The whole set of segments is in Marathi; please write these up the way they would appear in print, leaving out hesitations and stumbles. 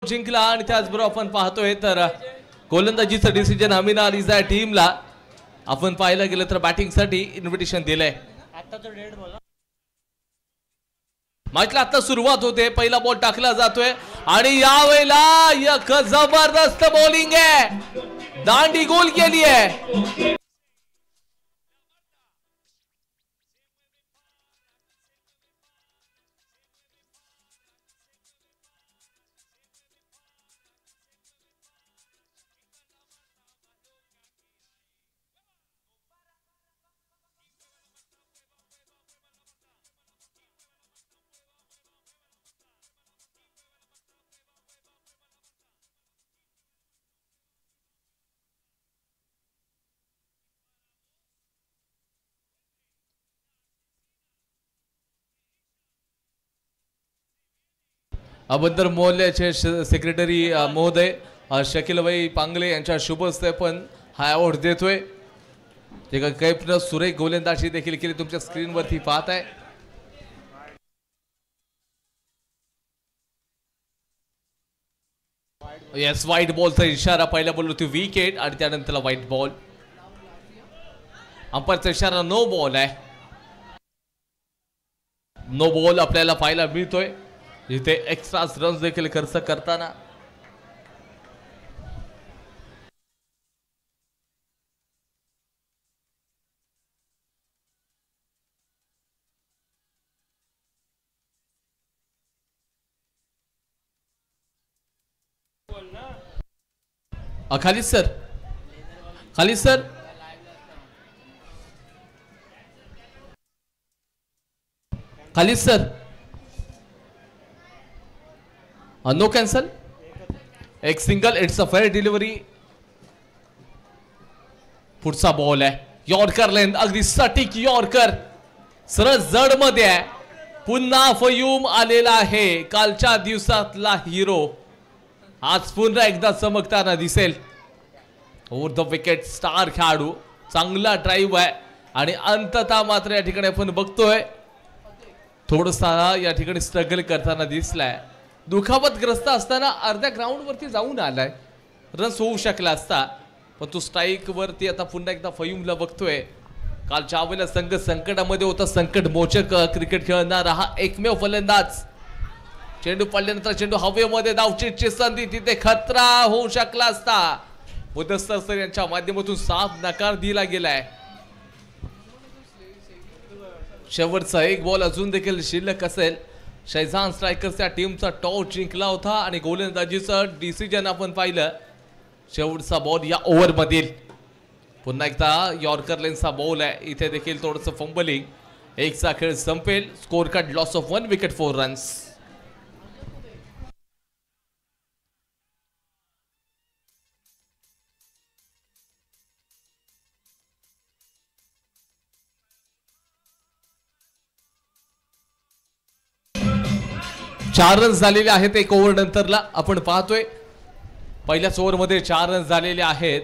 जिंकला आणि त्याचबरोबर आपण पाहतोय तर गोलंदाजीचं डिसिजन अमीन अलीच्या टीमला आपण पाहायला गेलं तर बॅटिंगसाठी इन्व्हिटेशन दिलंय. मॅचला आता सुरुवात होते. पहिला बॉल टाकला जातोय आणि यावेळेला एक जबरदस्त बॉलिंग आहे. दांडी गोल केली आहे. अबद्दर मोहल्ल्याचे सेक्रेटरी महोदय शकीलभाई पांगले यांच्या शुभ हस्ते पण हा अवॉर्ड देतोय. एका कैफनं सुरेख गोलंदाजी देखील केली तुमच्या स्क्रीनवरती पाहत आहे. येस व्हाईट बॉलचा इशारा. पहिल्या बॉलवरती विकेट आणि त्यानंतर व्हाईट बॉल. अंपायरचा इशारा नो बॉल आहे. नो बॉल आपल्याला पाहायला मिळतोय. इथे एक्स्ट्रा रन्स देखील खर्च करताना खाली सर खाली सर खाली सर नो कॅन्सल. एक single. It's a fair delivery. पुढचा बॉल आहे. यॉर्कर लेंथ अगदी सटीक यॉर्कर सरळ जड मध्ये आहे. पुन्हा फयूम आलेला आहे. कालच्या दिवसातला हिरो आज पुन्हा एकदा चमकताना दिसेल. ओव्हर द विकेट स्टार खेळाडू. चांगला ड्राईव्ह आहे आणि अंततः मात्र या ठिकाणी आपण बघतोय थोडसा या ठिकाणी स्ट्रगल करताना दिसलाय. दुखापतग्रस्त असताना अर्ध्या ग्राउंड वरती जाऊन आलाय. रन्स होऊ शकला असता पण तो स्ट्राईक वरती आता पुन्हा एकदा फयूमला बघतोय. काल ज्या वेळेला संघ संकटामध्ये होता संकट मोचक क्रिकेट खेळणारा हा एकमेव फलंदाज. चेंडू पडल्यानंतर चेंडू हवेमध्ये धावचीची संधी. तिथे खतरा होऊ शकला असता. मुदस्तर सर यांच्या माध्यमातून साफ नकार दिला गेलाय. शेवटचा एक बॉल अजून देखील शिल्लक असेल. शैजान स्ट्रायकर्सच्या टीमचा टॉस जिंकला होता आणि गोलंदाजीचं डिसिजन आपण पाहिलं. शेवटचा बॉल या ओव्हर मधील. पुन्हा एकदा यॉर्कर लेनचा बॉल आहे. इथे देखील थोडंसं फंबलिंग. एकचा खेळ संपेल. Score card loss of 1 wicket 4 runs. चार रन्स झालेले आहेत एक ओव्हर नंतरला आपण पाहतोय. पहिल्याच ओव्हर मध्ये 4 रन्स झालेले आहेत.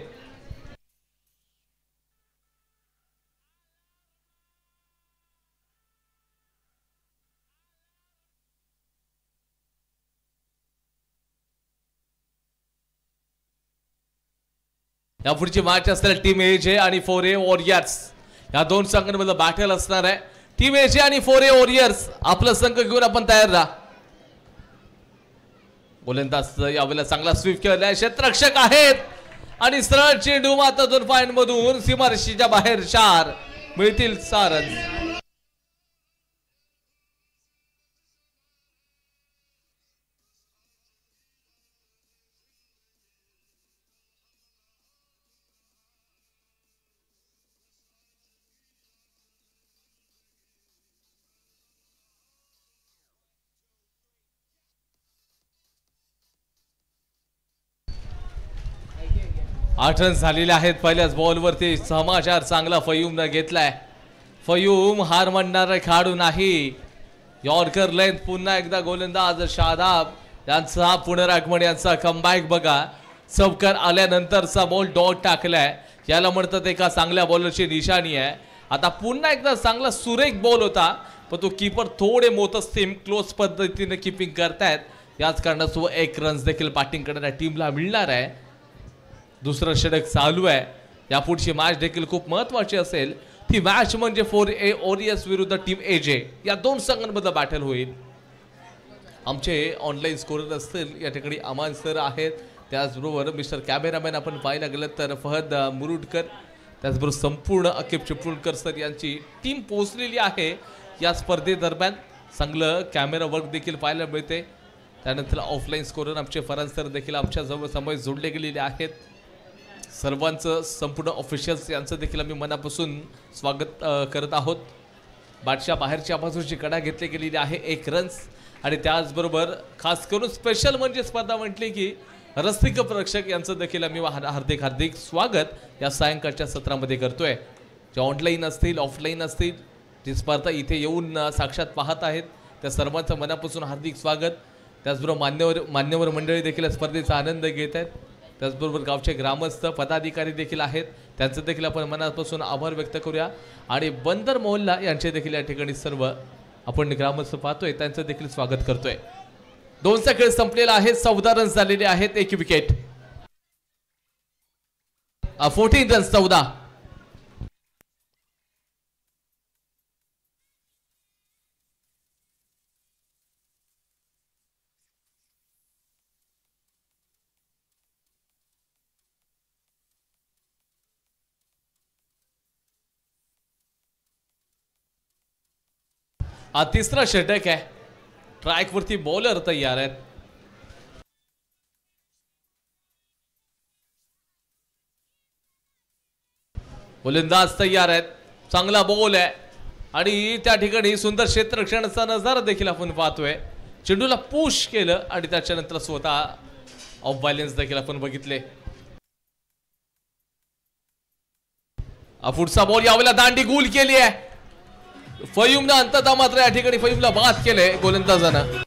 या पुढची मॅच असणार टीम एजे आणि 4A वॉरियर्स या दोन संघांमध्ये बॅटल असणार आहे. टीम एजे आणि 4A वॉरियर्स आपला संघ घेऊन आपण तयार राहा. गोलंदाज यावेळेला चांगला स्वीप केलाय. क्षेत्ररक्षक आहेत आणि सरळ चेंडू मात्र 2 पायांमधून सीमारेषेच्या बाहेर 4 मिळतील 6 रन्स. आठ रन्स झालेले आहेत पहिल्याच बॉलवरती. समाचार चांगला फयूमनं घेतलाय. फयूम हार मानणारा खेळाडू नाही. Yorker length. पुन्हा एकदा गोलंदाज शादाब यांचा पुनरागमन. यांचा कमबॅक बघा. चौकार आल्यानंतरचा बॉल डॉट टाकलाय. याला म्हणतात एका चांगल्या बॉलरची निशाणी आहे. आता पुन्हा एकदा चांगला सुरेख बॉल होता पण तो कीपर थोडे मोतस्तीम क्लोज पद्धतीने कीपिंग करतायत. याच कारणास्तव 1 रन्स देखील बॅटिंग करणाऱ्या टीमला मिळणार आहे. दुसरं षटक चालू आहे. यापुढची मॅच देखील खूप महत्त्वाची असेल. ती मॅच म्हणजे 4A ओरियस विरुद्ध टीम AJ या दोन संघांमध्ये बॅटल होईल. आमचे ऑनलाईन स्कोरर असतील या ठिकाणी अमान सर आहेत, त्याचबरोबर मिस्टर कॅमेरामॅन आपण पाहायला गेलं तर फहद मुरुडकर, त्याचबरोबर संपूर्ण अकिब चिपळूणकर सर यांची टीम पोहोचलेली आहे या स्पर्धेदरम्यान. चांगलं कॅमेरा वर्क देखील पाहायला मिळते. त्यानंतर ऑफलाईन स्कोरर आमचे फरान सर देखील आमच्याजवळ समावेश जोडले गेलेले आहेत. सर्वांचं संपूर्ण ऑफिशियल्स यांचं देखील आम्ही मनापासून स्वागत करत आहोत. बॅटच्या बाहेरच्या बाजूची कडा घेतली गेलेली आहे 1 रन्स आणि त्याचबरोबर खास करून स्पेशल म्हणजे स्पर्धा म्हटली की रसिक प्रेक्षक यांचं देखील आम्ही हार्दिक हार्दिक स्वागत या सायंकाळच्या सत्रामध्ये करतोय. जे ऑनलाईन असतील ऑफलाईन असतील जी स्पर्धा इथे येऊन साक्षात पाहत आहेत त्या सर्वांचं मनापासून हार्दिक स्वागत. त्याचबरोबर मान्यवर मंडळी देखील स्पर्धेचा आनंद घेत आहेत. त्याचबरोबर गावचे ग्रामस्थ पदाधिकारी देखील आहेत, त्यांचं देखील आपण मनापासून आभार व्यक्त करूया. आणि बंदर मोहल्ला यांचे देखील या ठिकाणी सर्व आपण ग्रामस्थ पाहतोय त्यांचं देखील स्वागत करतोय. 2चा खेळ संपलेला आहे. 14 रन्स झालेले आहेत. 1 विकेट. 14 रन्स 14. तिसरा षटक आहे. ट्रॅक वरती बॉलर तयार आहेत. गोलंदाज तयार आहेत. चांगला बॉल आहे आणि त्या ठिकाणी सुंदर क्षेत्ररक्षणाचा नजारा देखील आपण पाहतोय. चेंडूला पुश केलं आणि त्याच्यानंतर स्वतः ऑफ बॅलेन्स देखील आपण बघितले. पुढचा बॉल यावेळेला दांडी गुल केली आहे. फयूमनं अंततः मात्र या ठिकाणी फयूमला बाद केले गोलंदाजानं.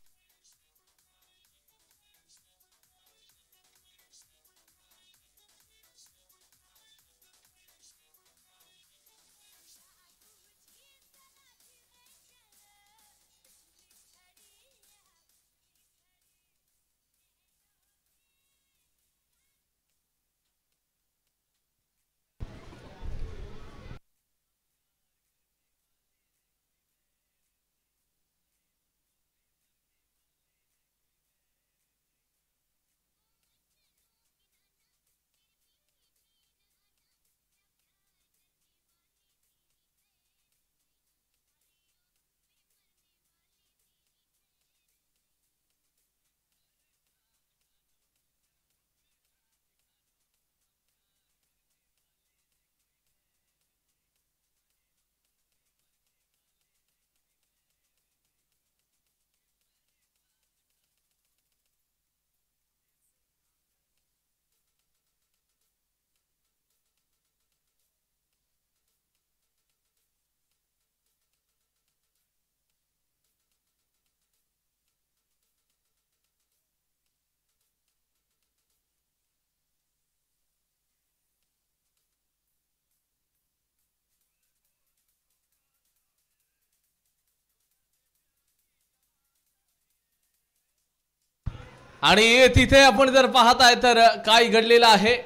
आणि तिथे आपण जर पाहत आहे तर काय घडलेलं आहे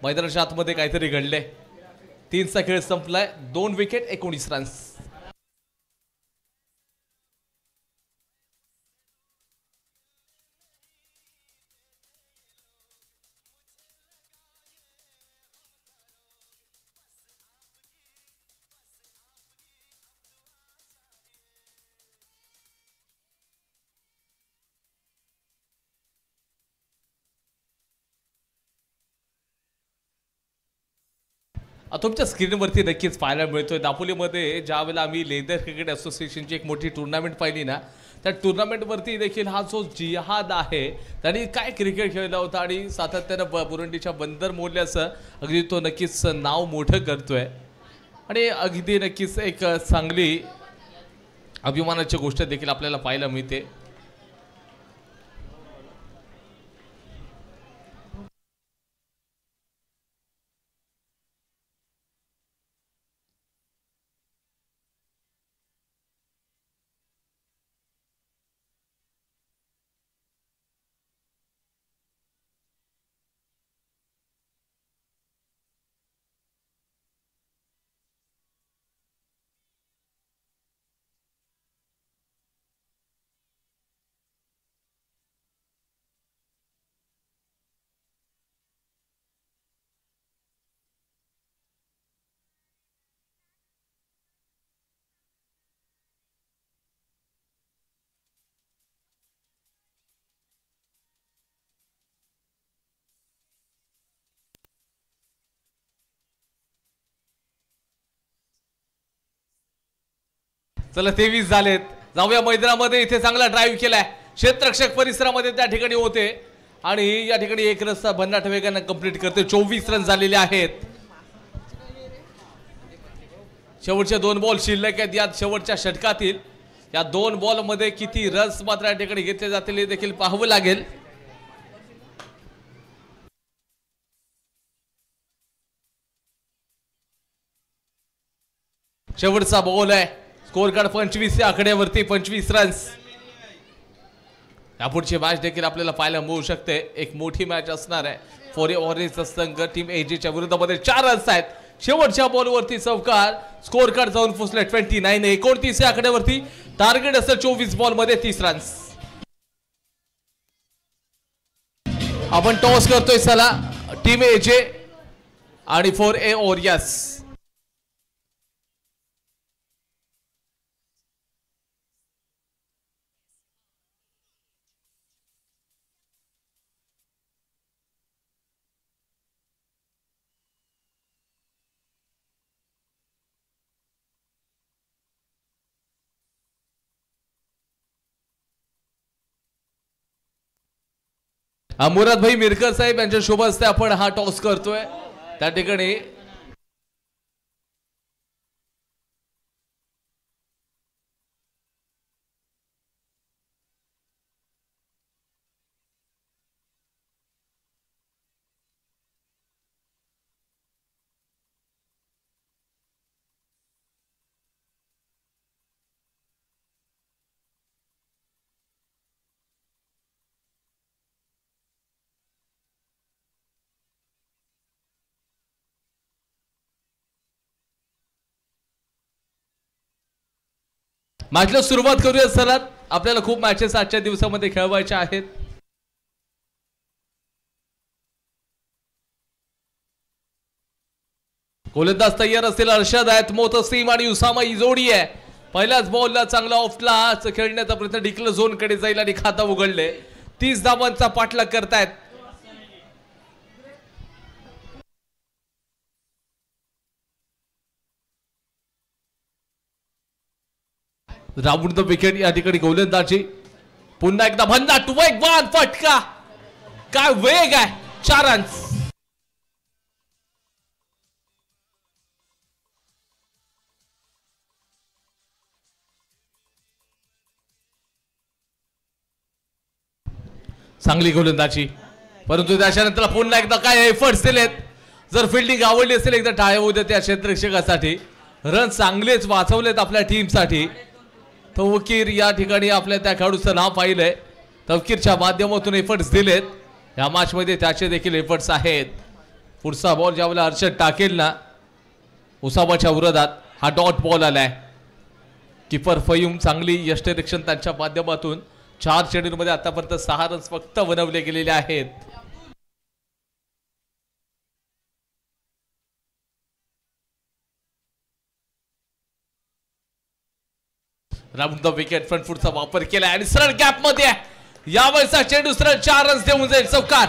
मैदानाच्या आतमध्ये काहीतरी घडले. 3चा खेळ संपलाय. 2 विकेट 19 रन्स. तुमच्या स्क्रीनवरती नक्कीच पाहायला मिळतोय दापोलीमध्ये ज्यावेळेला आम्ही लेदर क्रिकेट असोसिएशनची एक मोठी टुर्नामेंट पाहिली ना, त्या टुर्नामेंटवरती देखील हा जो जिहाद आहे त्यांनी काय क्रिकेट खेळला होता आणि सातत्यानं बुरुंडीच्या बंदर मोहल्ल्याचं अगदी तो नक्कीच नाव मोठं करतोय आणि अगदी नक्कीच एक चांगली अभिमानाची गोष्ट देखील आपल्याला पाहायला मिळते. चला 23 झालेत. जाऊया मैदानामध्ये. इथे चांगला ड्राईव्ह केलाय, क्षेत्ररक्षक परिसरामध्ये त्या ठिकाणी होते आणि या ठिकाणी एक रस्ता भन्नाट वेगाने कंप्लीट करते. 24 रन झालेले आहेत. शेवटचे 2 बॉल शिल्लक आहेत. यात शेवटच्या षटकातील या 2 बॉल मध्ये किती रन्स मात्र या ठिकाणी घेतले जातील हे देखील पाहावं लागेल. शेवटचा बॉल आहे. स्कोर कार्ड 25 या आकड्यावरती 25 रन्स. यापुढची मॅच देखील आपल्याला पाहायला मिळू शकते. एक मोठी मॅच असणार आहे. फोरे ऑरेंजचा संघ टीम एजीच्या विरोधामध्ये 4 रन्स आहेत. शेवटच्या बॉलवरती चौकार. स्कोर कार्ड जाऊन पोहोचले 29. 29 या आकड्यावरती टार्गेट असेल 24 बॉल मध्ये 30 रन्स. आपण टॉस करतोय. चला टीम एजे आणि 4A ओरियस. मुराद भाई मिरकर साहेब यांच्या शुभ हस्ते आपण हा टॉस करतोय. त्या ठिकाणी मॅचला सुरुवात करूया. चला आपल्याला खूप मॅचेस आजच्या दिवसामध्ये खेळवायच्या आहेत. गोलंदाज तयार असतील. अर्षद आहेत, मोतसीम आणि उसामा ही जोडी आहे. पहिल्याच बॉलला चांगला ऑफला खेळण्याचा प्रयत्न. डिक्ल झोन कडे जाईल आणि खाता उघडले. 30 धावांचा पाठलाग करतायत. राऊंड द विकेट या ठिकाणी गोलंदाजी. पुन्हा एकदा भन्नाट वेगवान फटका. काय वेग आहे. 4 रन्स. चांगली गोलंदाजी, परंतु त्याच्यानंतर पुन्हा एकदा काय एफर्ट्स दिलेत. जर फिल्डिंग आवडली असेल एकदा टाळ्या होऊ द्या त्या क्षेत्ररक्षकासाठी. रन चांगलेच वाचवलेत आपल्या टीमसाठी. तवकीर या ठिकाणी आपल्या त्या खेळाडूचं नाव पाहिलंय. तवकीरच्या माध्यमातून एफर्ट्स दिलेत या मॅच मध्ये. त्याचे देखील एफर्ट्स आहेत. पुढचा बॉल ज्यावेळेला अर्षद टाकेल ना उसामाच्या विरोधात हा डॉट बॉल आलाय. किपर फयूम चांगली यष्टिरक्षण त्यांच्या माध्यमातून. 4 चेंडूंमध्ये आतापर्यंत 6 रन्स फक्त बनवले गेलेले आहेत. राऊंड द विकेट फ्रंट फुटचा वापर केला आणि सरळ गॅप मध्ये यावेळेचा चेंडू सरळ 4 रन्स देऊन जाईल. चौकार.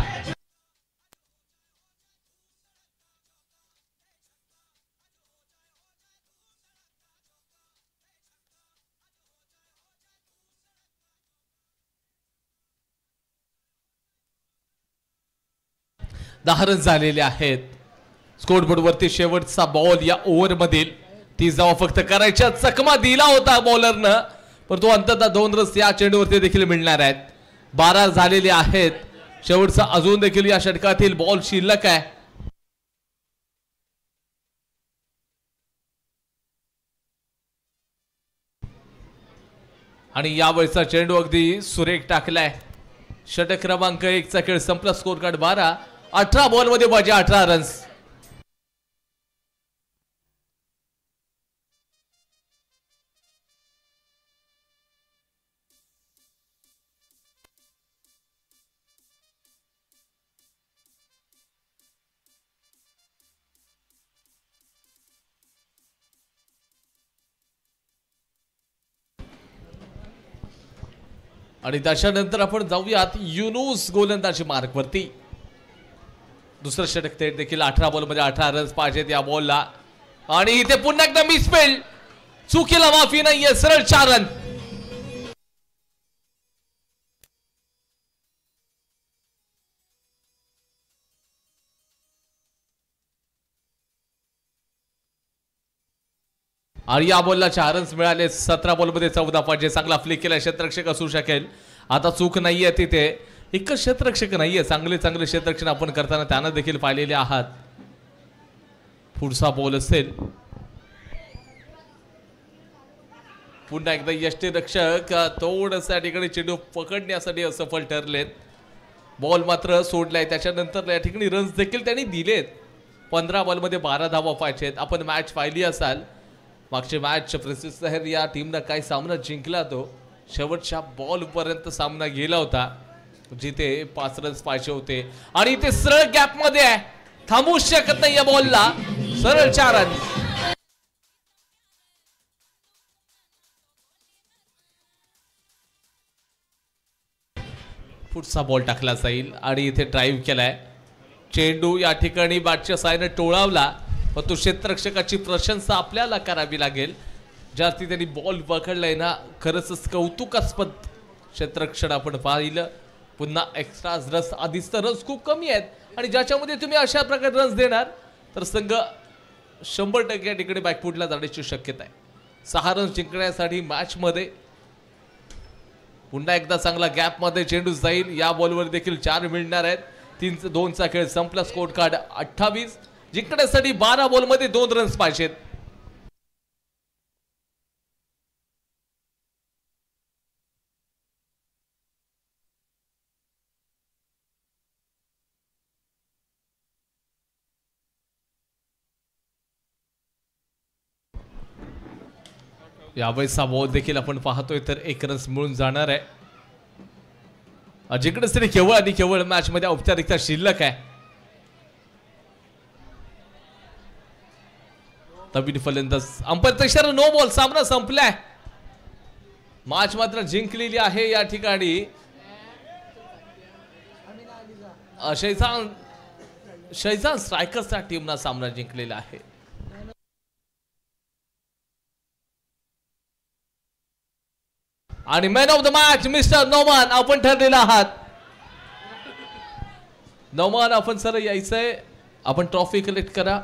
दहा रन झालेले आहेत. स्कोरबोर्ड वरती शेवटचा बॉल या ओव्हर मधील. 30 धावा फक्त करायच्या. चकमा दिला होता बॉलरनं, परंतु अंततः 2 रन्स या चेंडूवरती देखील मिळणार आहेत. 12 झालेले आहेत. शेवटचा अजून देखील या षटकातील बॉल शिल्लक आहे. आणि यावेळेचा चेंडू अगदी सुरेख टाकलाय. षटक क्रमांक 1 चा खेळ संपला. Score card 12. 18 बॉल मध्ये बाजी 18 रन्स. आणि त्याच्यानंतर आपण जाऊयात युनुस गोलंदाजी मार्क वरती. दुसरं षटक ते देखील 18 बॉल मध्ये 18 रन्स पाहिजेत या बॉलला. आणि इथे पुन्हा एकदा मिसफील्ड. चुकीला माफी नाहीये, सरळ 4 रन. आणि या बॉलला 4 रन्स मिळाले. 17 बॉलमध्ये 14 पाहिजे. चांगला फ्लिक केला, क्षेत्ररक्षक असू शकेल. आता चूक नाहीये तिथे, एकच क्षेत्ररक्षक नाहीये, चांगले चांगले क्षेत्ररक्षण आपण करताना त्यांना देखील पाहिलेले आहात. पुढचा बॉल असेल, पुन्हा एकदा यष्टीरक्षक थोडंसं या ठिकाणी चेंडू पकडण्यासाठी असफल ठरलेत. बॉल मात्र सोडलाय, त्याच्यानंतर या ठिकाणी रन्स देखील त्यांनी दिलेत. 15 बॉलमध्ये 12 धावा पाहिजेत. आपण मॅच पाहिली असाल, मागची मॅच प्रिन्सेस लहर या टीमनं काही सामना जिंकला, तो शेवटच्या बॉल पर्यंत सामना गेला होता, जिथे 5 रन्स पाहिजे होते. आणि इथे सरळ गॅप मध्ये आहे, थांबू शकत नाही या बॉलला, सरळ 4 रन. पुढचा बॉल टाकला जाईल आणि इथे ड्राईव्ह केलाय. चेंडू या ठिकाणी बॅटच्या साईने टोळावला, पण तो क्षेत्ररक्षकाची प्रशंसा आपल्याला करावी लागेल. ज्यासाठी त्यांनी बॉल पकडलाय ना, खरंच कौतुकास्पद क्षेत्ररक्षण आपण पाहिलं. पुन्हा एक्स्ट्रा रन्स, आधीच तर रन्स खूप कमी आहेत आणि ज्याच्यामध्ये तुम्ही अशा प्रकारे रन्स देणार तर संघ 100% या ठिकाणी बॅकफुटला जाण्याची शक्यता आहे. 6 रन्स जिंकण्यासाठी मॅच मध्ये पुन्हा एकदा चांगला गॅप मध्ये चेंडू जाईल. या बॉलवर देखील 4 मिळणार आहेत. 3-2चा खेळ संपला. Score card 28. जिंकण्यासाठी 12 बॉलमध्ये 2 रन्स पाहिजेत. यावेळेचा बॉल देखील आपण पाहतोय तर 1 रन्स मिळून जाणार आहे. जिंकण्यासाठी केवळ आणि केवळ मॅच मध्ये औपचारिकता शिल्लक आहे. नवीन फलंदाज, अंपायरचा इशारा नो बॉल. सामना संपलाय, मॅच मात्र जिंकलेली आहे. या ठिकाणी शैजान स्ट्रायकर्सच्या टीमना सामना जिंकलेला आहे. आणि man of the match mister Noman आपण ठरलेला आहात. नोमान, आपण सर यायचंय, आपण ट्रॉफी कलेक्ट करा.